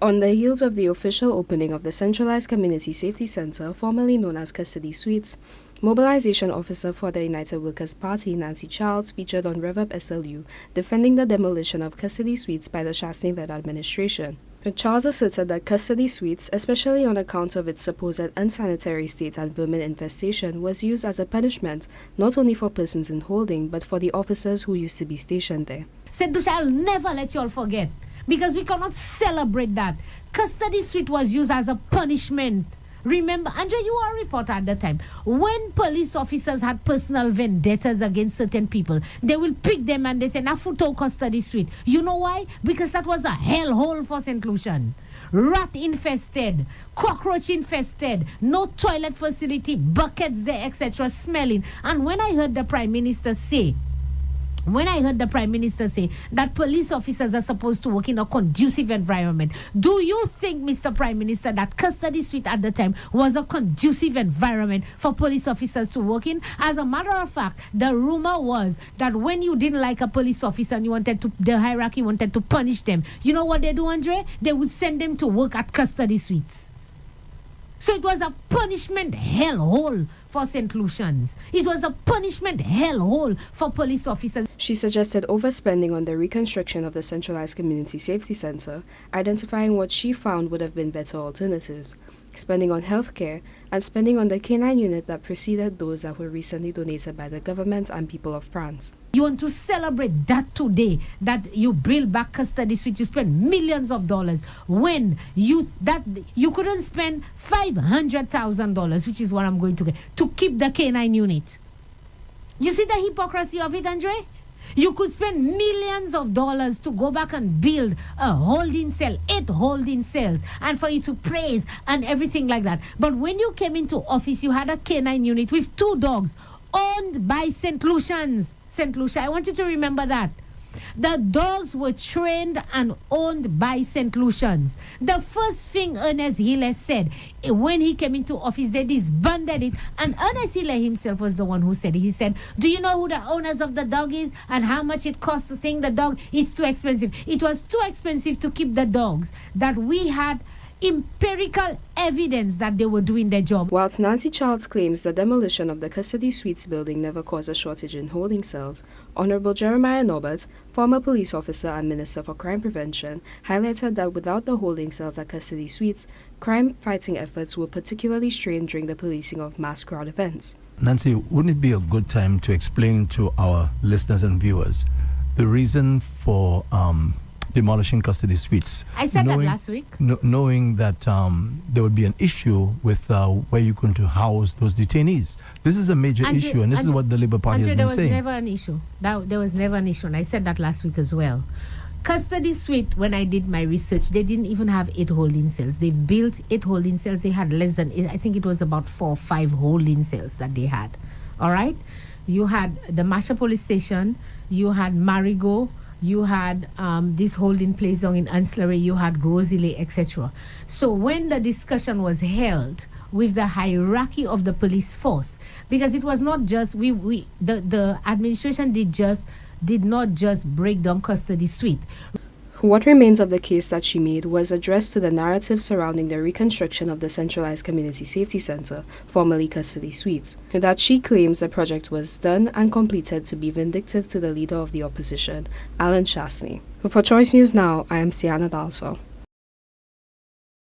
On the heels of the official opening of the Centralized Community Safety Center, formerly known as Custody Suites, Mobilization Officer for the United Workers' Party, Nancy Charles, featured on Rev Up SLU, defending the demolition of Custody Suites by the Chastanet-led administration. Charles asserted that Custody Suites, especially on account of its supposed unsanitary state and vermin infestation, was used as a punishment not only for persons in holding, but for the officers who used to be stationed there. St. Lucia, I'll never let you all forget, because we cannot celebrate that. Custody Suite was used as a punishment. Remember, Andre, you were a reporter at the time. When police officers had personal vendettas against certain people, they will pick them and they say, Nafuto Custody Suite. You know why? Because that was a hellhole for St. Lucian. Rat infested, cockroach infested, no toilet facility, buckets there, etc., smelling. And when I heard the Prime Minister say that police officers are supposed to work in a conducive environment, do you think, Mr. Prime Minister, that Custody Suite at the time was a conducive environment for police officers to work in? As a matter of fact, the rumor was that when you didn't like a police officer and the hierarchy wanted to punish them, you know what they do, Andre? They would send them to work at Custody Suites. So it was a punishment hellhole for St. Lucians. It was a punishment hellhole for police officers. She suggested overspending on the reconstruction of the Centralized Community Safety Center, identifying what she found would have been better alternatives, spending on healthcare, and spending on the canine unit that preceded those that were recently donated by the government and people of France. You want to celebrate that today, that you build back Custody Suite, you spend millions of dollars, when you couldn't spend $500,000, which is what I'm going to get, to keep the canine unit. You see the hypocrisy of it, Andre? You could spend millions of dollars to go back and build a holding cell, 8 holding cells, and for you to praise and everything like that. But when you came into office, you had a canine unit with 2 dogs owned by St. Lucians. St. Lucia, I want you to remember that. The dogs were trained and owned by St. Lucians. The first thing Ernest Hiller said when he came into office, they disbanded it. And Ernest Hiller himself was the one who said it. He said, do you know who the owners of the dog is and how much it costs to think the dog? It's too expensive. It was too expensive to keep the dogs, that we had empirical evidence that they were doing their job. Whilst Nancy Charles claims the demolition of the Custody Suites building never caused a shortage in holding cells, Honorable Jeremiah Norbert, former police officer and Minister for Crime Prevention, highlighted that without the holding cells at Custody Suites, crime-fighting efforts were particularly strained during the policing of mass crowd events. Nancy, wouldn't it be a good time to explain to our listeners and viewers the reason for demolishing Custody Suites? I said that last week. Knowing that there would be an issue with where you're going to house those detainees. This is a major issue, and this is what the Labour Party has been saying. There was never an issue. There was never an issue, and I said that last week as well. Custody Suite, when I did my research, they didn't even have 8 holding cells. They built 8 holding cells. They had less than 8. I think it was about 4 or 5 holding cells that they had. All right? You had the Masha Police Station. You had Marigot. You had this holding place down in Ancillary, you had Grosile, etc. So when the discussion was held with the hierarchy of the police force, because it was not just the administration did not just break down Custody Suite. What remains of the case that she made was addressed to the narrative surrounding the reconstruction of the Centralized Community Safety Center, formerly Custody Suites, that she claims the project was done and completed to be vindictive to the leader of the opposition, Allen Chastanet. For Choice News Now, I am Sienna Dalso.